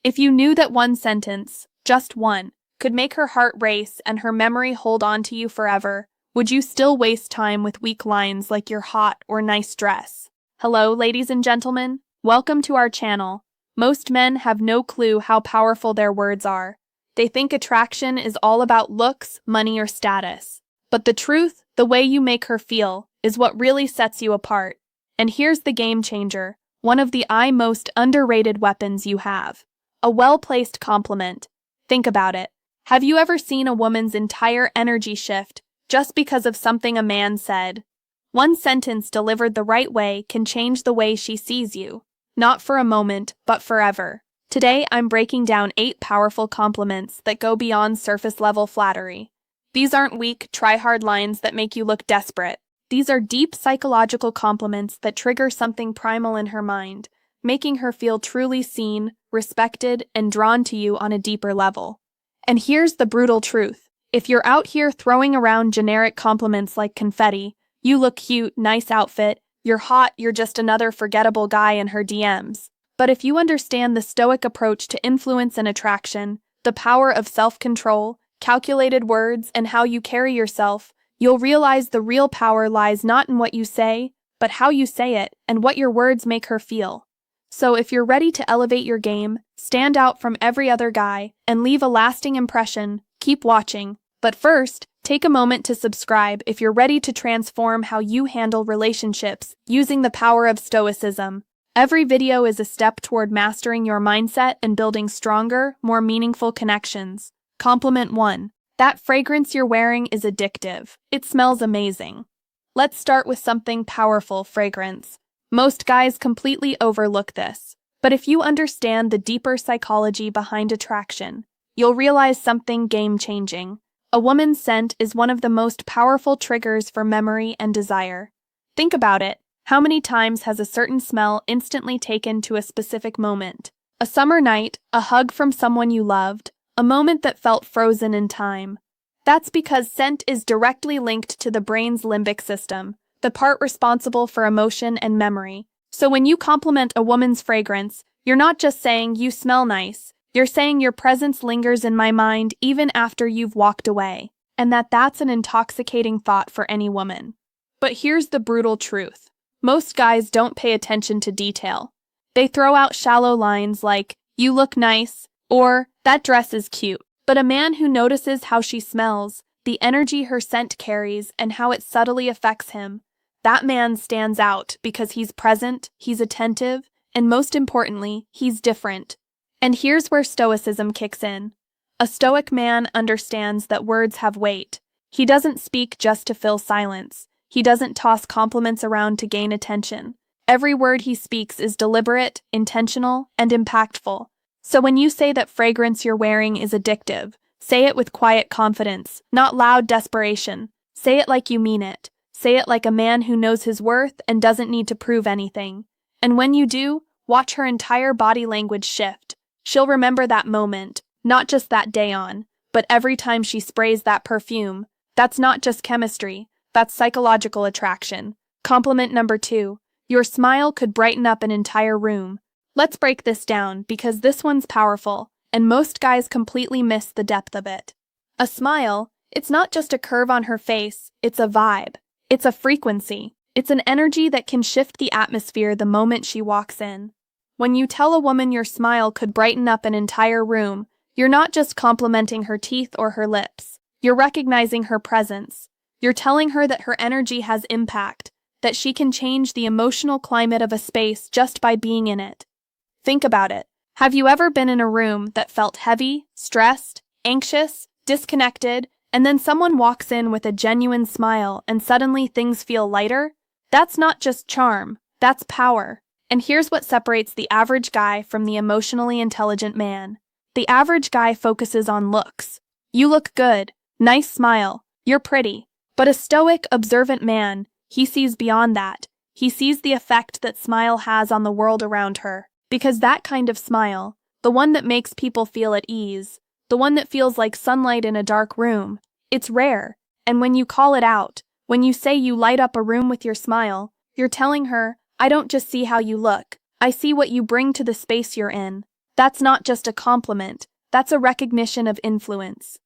If you knew that one sentence, just one, could make her heart race and her memory hold on to you forever, would you still waste time with weak lines like "you're hot" or "nice dress"? Hello, ladies and gentlemen. Welcome to our channel. Most men have no clue how powerful their words are. They think attraction is all about looks, money, or status. But the truth, the way you make her feel, is what really sets you apart. And here's the game changer, one of the most underrated weapons you have. A well-placed compliment. Think about it. Have you ever seen a woman's entire energy shift just because of something a man said? One sentence delivered the right way can change the way she sees you. Not for a moment, but forever. Today, I'm breaking down 8 powerful compliments that go beyond surface-level flattery. These aren't weak, try-hard lines that make you look desperate. These are deep psychological compliments that trigger something primal in her mind, making her feel truly seen, respected, and drawn to you on a deeper level. And here's the brutal truth. If you're out here throwing around generic compliments like confetti, "You look cute, nice outfit," "You're hot," "You're just another forgettable guy in her DMs. But if you understand the Stoic approach to influence and attraction, the power of self-control, calculated words, and how you carry yourself, you'll realize the real power lies not in what you say, but how you say it and what your words make her feel. So if you're ready to elevate your game, stand out from every other guy, and leave a lasting impression, keep watching. But first, take a moment to subscribe if you're ready to transform how you handle relationships using the power of Stoicism. Every video is a step toward mastering your mindset and building stronger, more meaningful connections. Compliment 1. That fragrance you're wearing is addictive. It smells amazing. Let's start with something powerful: fragrance. Most guys completely overlook this. But if you understand the deeper psychology behind attraction, you'll realize something game-changing. A woman's scent is one of the most powerful triggers for memory and desire. Think about it. How many times has a certain smell instantly taken to a specific moment? A summer night, a hug from someone you loved, a moment that felt frozen in time. That's because scent is directly linked to the brain's limbic system, the part responsible for emotion and memory. So when you compliment a woman's fragrance, you're not just saying "you smell nice," you're saying "your presence lingers in my mind even after you've walked away," and that's an intoxicating thought for any woman. But here's the brutal truth. Most guys don't pay attention to detail. They throw out shallow lines like "you look nice" or "that dress is cute." But a man who notices how she smells, the energy her scent carries, and how it subtly affects him, that man stands out because he's present, he's attentive, and most importantly, he's different. And here's where Stoicism kicks in. A Stoic man understands that words have weight. He doesn't speak just to fill silence. He doesn't toss compliments around to gain attention. Every word he speaks is deliberate, intentional, and impactful. So when you say that fragrance you're wearing is addictive, say it with quiet confidence, not loud desperation. Say it like you mean it. Say it like a man who knows his worth and doesn't need to prove anything. And when you do, watch her entire body language shift. She'll remember that moment, not just that day on, but every time she sprays that perfume. That's not just chemistry, that's psychological attraction. Compliment number 2. Your smile could brighten up an entire room. Let's break this down because this one's powerful, and most guys completely miss the depth of it. A smile, it's not just a curve on her face, it's a vibe. It's a frequency. It's an energy that can shift the atmosphere the moment she walks in. When you tell a woman your smile could brighten up an entire room, you're not just complimenting her teeth or her lips. You're recognizing her presence. You're telling her that her energy has impact, that she can change the emotional climate of a space just by being in it. Think about it. Have you ever been in a room that felt heavy, stressed, anxious, disconnected, and then someone walks in with a genuine smile and suddenly things feel lighter? That's not just charm, that's power. And here's what separates the average guy from the emotionally intelligent man. The average guy focuses on looks. You look good, nice smile, you're pretty. But a stoic, observant man, he sees beyond that. He sees the effect that smile has on the world around her. Because that kind of smile, the one that makes people feel at ease, the one that feels like sunlight in a dark room, it's rare. And when you call it out, when you say you light up a room with your smile, you're telling her, "I don't just see how you look, I see what you bring to the space you're in." That's not just a compliment, that's a recognition of influence.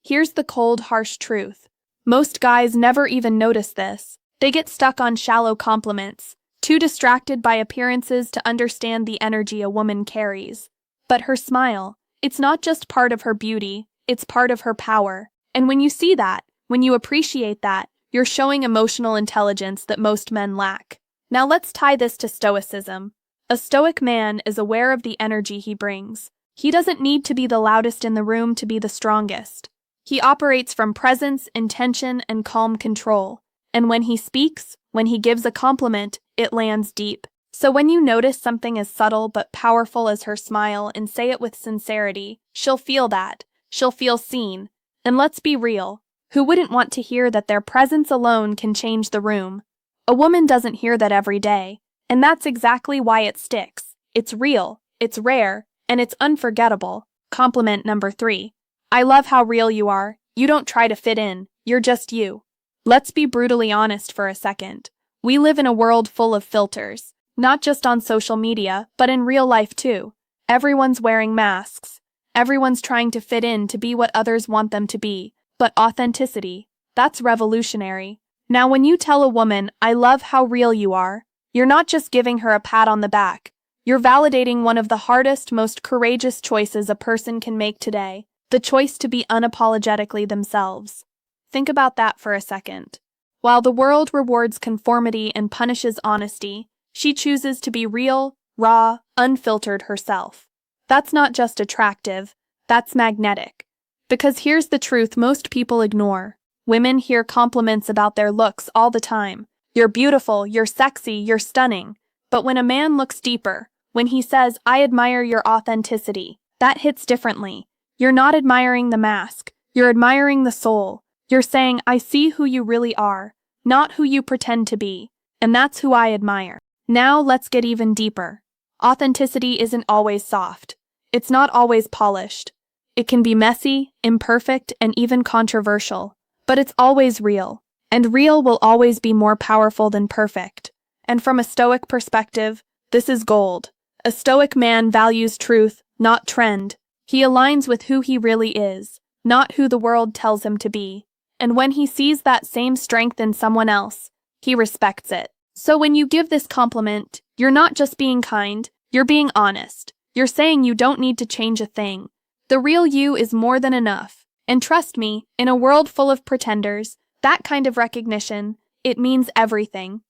Here's the cold, harsh truth. Most guys never even notice this. They get stuck on shallow compliments, too distracted by appearances to understand the energy a woman carries. But her smile, it's not just part of her beauty, it's part of her power. And when you see that, when you appreciate that, you're showing emotional intelligence that most men lack. Now let's tie this to stoicism. A stoic man is aware of the energy he brings. He doesn't need to be the loudest in the room to be the strongest. He operates from presence, intention, and calm control. And when he speaks, when he gives a compliment, it lands deep. So when you notice something as subtle but powerful as her smile and say it with sincerity, she'll feel that. She'll feel seen. And let's be real. Who wouldn't want to hear that their presence alone can change the room? A woman doesn't hear that every day. And that's exactly why it sticks. It's real, it's rare, and it's unforgettable. Compliment number 3. I love how real you are. You don't try to fit in. You're just you. Let's be brutally honest for a second. We live in a world full of filters, not just on social media, but in real life too. Everyone's wearing masks. Everyone's trying to fit in to be what others want them to be. But authenticity, that's revolutionary. Now when you tell a woman, I love how real you are, you're not just giving her a pat on the back. You're validating one of the hardest, most courageous choices a person can make today, the choice to be unapologetically themselves. Think about that for a second. While the world rewards conformity and punishes honesty, she chooses to be real, raw, unfiltered herself. That's not just attractive, that's magnetic. Because here's the truth most people ignore. Women hear compliments about their looks all the time. You're beautiful, you're sexy, you're stunning. But when a man looks deeper, when he says, I admire your authenticity, that hits differently. You're not admiring the mask, you're admiring the soul. You're saying, I see who you really are, not who you pretend to be. And that's who I admire. Now let's get even deeper. Authenticity isn't always soft. It's not always polished. It can be messy, imperfect, and even controversial. But it's always real. And real will always be more powerful than perfect. And from a stoic perspective, this is gold. A stoic man values truth, not trend. He aligns with who he really is, not who the world tells him to be. And when he sees that same strength in someone else, he respects it. So when you give this compliment, you're not just being kind, you're being honest. You're saying you don't need to change a thing. The real you is more than enough. And trust me, in a world full of pretenders, that kind of recognition, it means everything.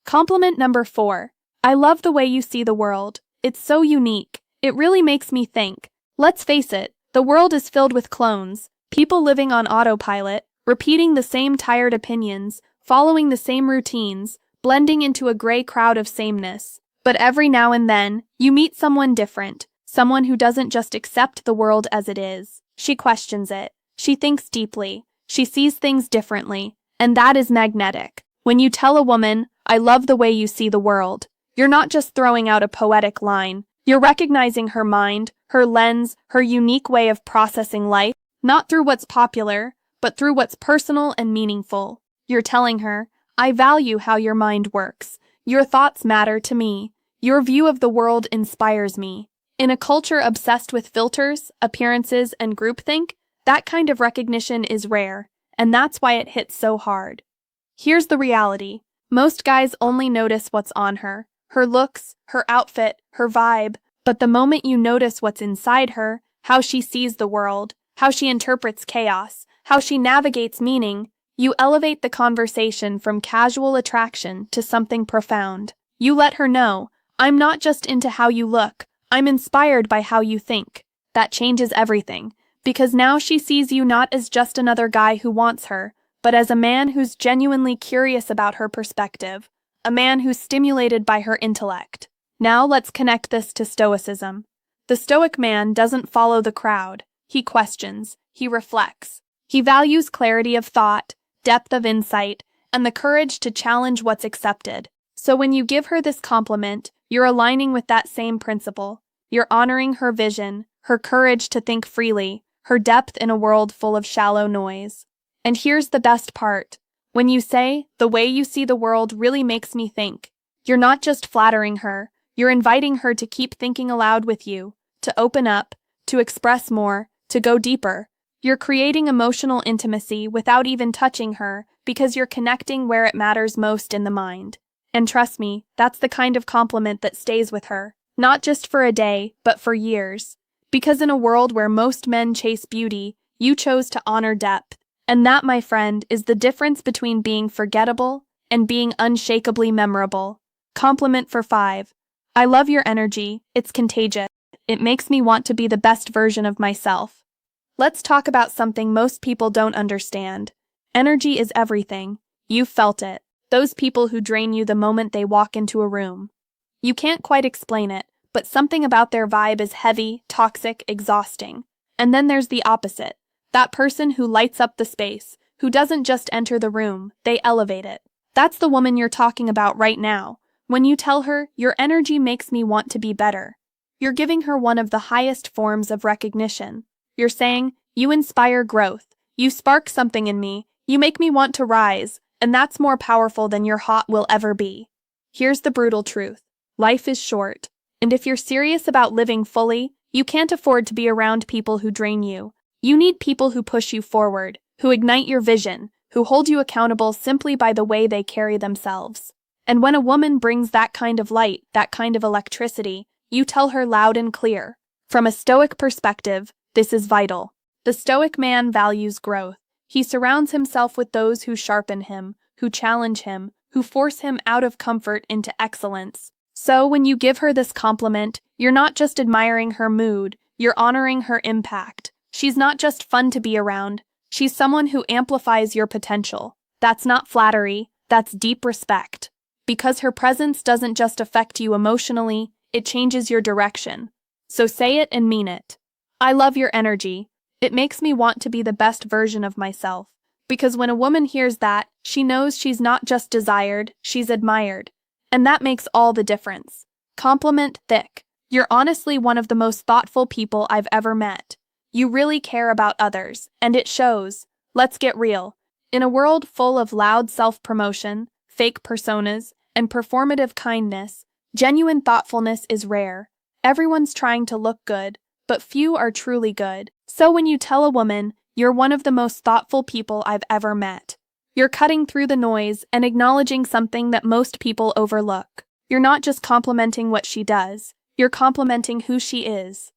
Compliment number 4. I love the way you see the world. It's so unique. It really makes me think. Let's face it, the world is filled with clones, people living on autopilot, repeating the same tired opinions, following the same routines, blending into a gray crowd of sameness. But every now and then, you meet someone different, someone who doesn't just accept the world as it is. She questions it. She thinks deeply. She sees things differently. And that is magnetic. When you tell a woman, I love the way you see the world, you're not just throwing out a poetic line. You're recognizing her mind, her lens, her unique way of processing life, not through what's popular, but through what's personal and meaningful. You're telling her, I value how your mind works. Your thoughts matter to me. Your view of the world inspires me. In a culture obsessed with filters, appearances, and groupthink, that kind of recognition is rare, and that's why it hits so hard. Here's the reality. Most guys only notice what's on her looks, her outfit, her vibe, but the moment you notice what's inside her, how she sees the world, how she interprets chaos, how she navigates meaning, you elevate the conversation from casual attraction to something profound. You let her know, I'm not just into how you look, I'm inspired by how you think. That changes everything, because now she sees you not as just another guy who wants her, but as a man who's genuinely curious about her perspective, a man who's stimulated by her intellect. Now let's connect this to stoicism. The stoic man doesn't follow the crowd. He questions, he reflects. He values clarity of thought, depth of insight, and the courage to challenge what's accepted. So when you give her this compliment, you're aligning with that same principle. You're honoring her vision, her courage to think freely, her depth in a world full of shallow noise. And here's the best part. When you say, the way you see the world really makes me think, you're not just flattering her, you're inviting her to keep thinking aloud with you, to open up, to express more, to go deeper. You're creating emotional intimacy without even touching her because you're connecting where it matters most in the mind. And trust me, that's the kind of compliment that stays with her, not just for a day, but for years. Because in a world where most men chase beauty, you chose to honor depth. And that, my friend, is the difference between being forgettable and being unshakably memorable. Compliment for 5. I love your energy, it's contagious. It makes me want to be the best version of myself. Let's talk about something most people don't understand. Energy is everything. You've felt it. Those people who drain you the moment they walk into a room. You can't quite explain it, but something about their vibe is heavy, toxic, exhausting. And then there's the opposite. That person who lights up the space, who doesn't just enter the room, they elevate it. That's the woman you're talking about right now. When you tell her, your energy makes me want to be better, you're giving her one of the highest forms of recognition. You're saying, you inspire growth, you spark something in me, you make me want to rise, and that's more powerful than your hot will ever be. Here's the brutal truth. Life is short, and if you're serious about living fully, you can't afford to be around people who drain you. You need people who push you forward, who ignite your vision, who hold you accountable simply by the way they carry themselves. And when a woman brings that kind of light, that kind of electricity, you tell her loud and clear. From a Stoic perspective, this is vital. The Stoic man values growth. He surrounds himself with those who sharpen him, who challenge him, who force him out of comfort into excellence. So when you give her this compliment, you're not just admiring her mood, you're honoring her impact. She's not just fun to be around, she's someone who amplifies your potential. That's not flattery, that's deep respect. Because her presence doesn't just affect you emotionally, it changes your direction. So say it and mean it. I love your energy. It makes me want to be the best version of myself. Because when a woman hears that, she knows she's not just desired, she's admired. And that makes all the difference. Compliment thick. You're honestly one of the most thoughtful people I've ever met. You really care about others, and it shows. Let's get real. In a world full of loud self-promotion, fake personas, and performative kindness, genuine thoughtfulness is rare. Everyone's trying to look good, but few are truly good. So when you tell a woman, you're one of the most thoughtful people I've ever met, you're cutting through the noise and acknowledging something that most people overlook. You're not just complimenting what she does, you're complimenting who she is.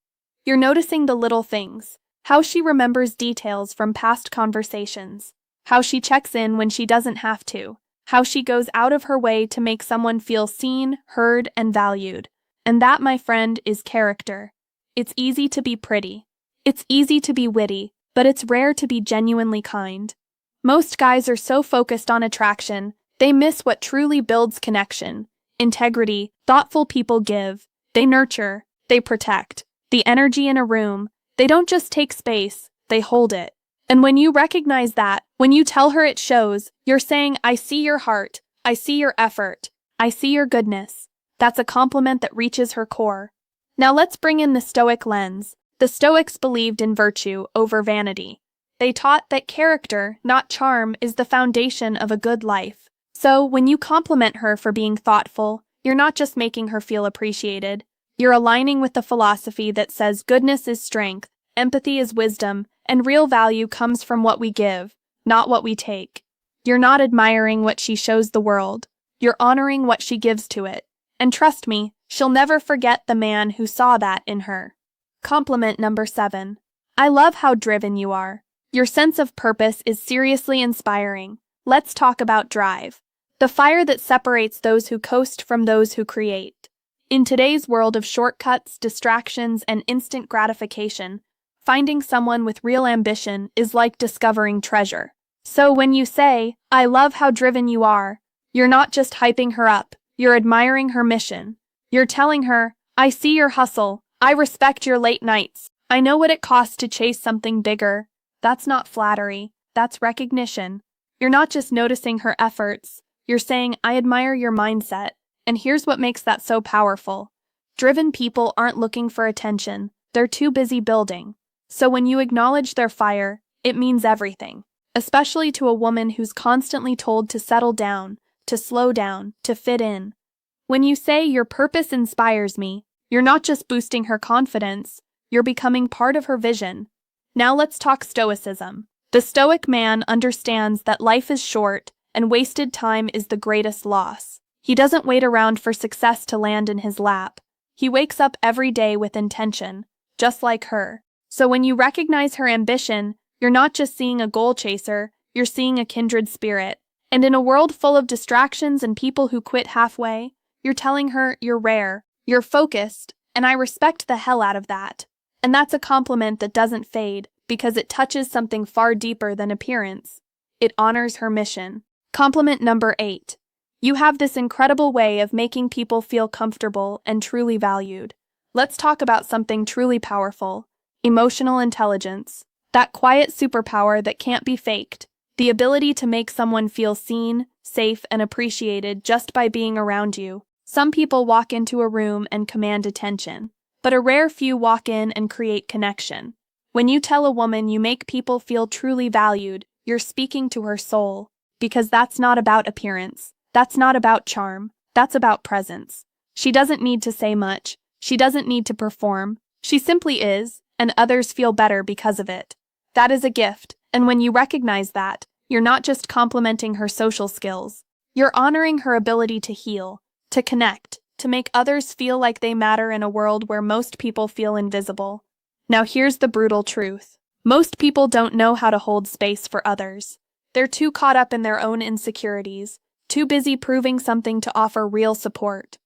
You're noticing the little things, how she remembers details from past conversations, how she checks in when she doesn't have to, how she goes out of her way to make someone feel seen, heard, and valued. And that, my friend, is character. It's easy to be pretty. It's easy to be witty, but it's rare to be genuinely kind. Most guys are so focused on attraction, they miss what truly builds connection. Integrity, thoughtful people give. They nurture, they protect. The energy in a room, they don't just take space, they hold it. And when you recognize that, when you tell her it shows, you're saying, I see your heart, I see your effort, I see your goodness. That's a compliment that reaches her core. Now let's bring in the Stoic lens. The Stoics believed in virtue over vanity. They taught that character, not charm, is the foundation of a good life. So when you compliment her for being thoughtful, you're not just making her feel appreciated. You're aligning with the philosophy that says goodness is strength, empathy is wisdom, and real value comes from what we give, not what we take. You're not admiring what she shows the world. You're honoring what she gives to it. And trust me, she'll never forget the man who saw that in her. Compliment number 7. I love how driven you are. Your sense of purpose is seriously inspiring. Let's talk about drive. The fire that separates those who coast from those who create. In today's world of shortcuts, distractions, and instant gratification, finding someone with real ambition is like discovering treasure. So when you say, I love how driven you are, you're not just hyping her up, you're admiring her mission. You're telling her, I see your hustle, I respect your late nights, I know what it costs to chase something bigger. That's not flattery, that's recognition. You're not just noticing her efforts, you're saying, I admire your mindset. And here's what makes that so powerful. Driven people aren't looking for attention, they're too busy building. So when you acknowledge their fire, it means everything. Especially to a woman who's constantly told to settle down, to slow down, to fit in. When you say your purpose inspires me, You're not just boosting her confidence, you're becoming part of her vision. Now let's talk stoicism. The stoic man understands that life is short and wasted time is the greatest loss. He doesn't wait around for success to land in his lap. He wakes up every day with intention, just like her. So when you recognize her ambition, you're not just seeing a goal chaser, you're seeing a kindred spirit. And in a world full of distractions and people who quit halfway, you're telling her you're rare, you're focused, and I respect the hell out of that. And that's a compliment that doesn't fade, because it touches something far deeper than appearance. It honors her mission. Compliment number 8. You have this incredible way of making people feel comfortable and truly valued. Let's talk about something truly powerful: emotional intelligence. That quiet superpower that can't be faked. The ability to make someone feel seen, safe, and appreciated just by being around you. Some people walk into a room and command attention, but a rare few walk in and create connection. When you tell a woman you make people feel truly valued, you're speaking to her soul, because that's not about appearance, that's not about charm, that's about presence. She doesn't need to say much, she doesn't need to perform, she simply is, and others feel better because of it. That is a gift, and when you recognize that, you're not just complimenting her social skills, you're honoring her ability to heal, to connect, to make others feel like they matter in a world where most people feel invisible. Now here's the brutal truth. Most people don't know how to hold space for others. They're too caught up in their own insecurities, too busy proving something to offer real support.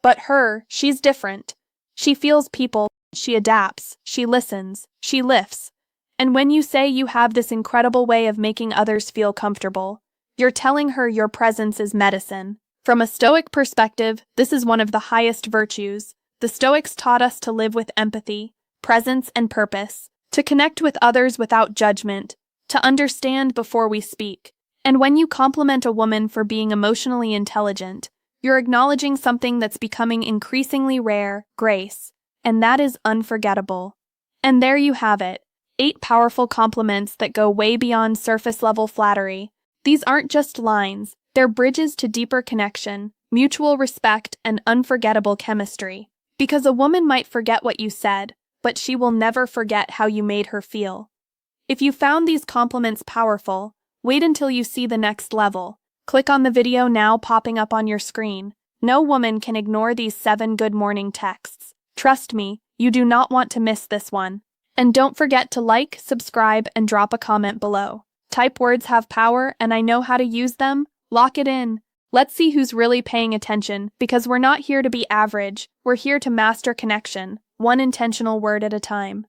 But she's different. She feels people, she adapts, she listens, she lifts. And when you say you have this incredible way of making others feel comfortable, you're telling her your presence is medicine. From a Stoic perspective, this is one of the highest virtues. The Stoics taught us to live with empathy, presence, and purpose, to connect with others without judgment, to understand before we speak. And when you compliment a woman for being emotionally intelligent, you're acknowledging something that's becoming increasingly rare: grace. And that is unforgettable. And there you have it. 8 powerful compliments that go way beyond surface-level flattery. These aren't just lines, they're bridges to deeper connection, mutual respect, and unforgettable chemistry. Because a woman might forget what you said, but she will never forget how you made her feel. If you found these compliments powerful, wait until you see the next level. Click on the video now popping up on your screen. No woman can ignore these 7 good morning texts. Trust me, you do not want to miss this one. And don't forget to like, subscribe, and drop a comment below. Type words have power, and I know how to use them. Lock it in. Let's see who's really paying attention, because we're not here to be average, we're here to master connection, one intentional word at a time.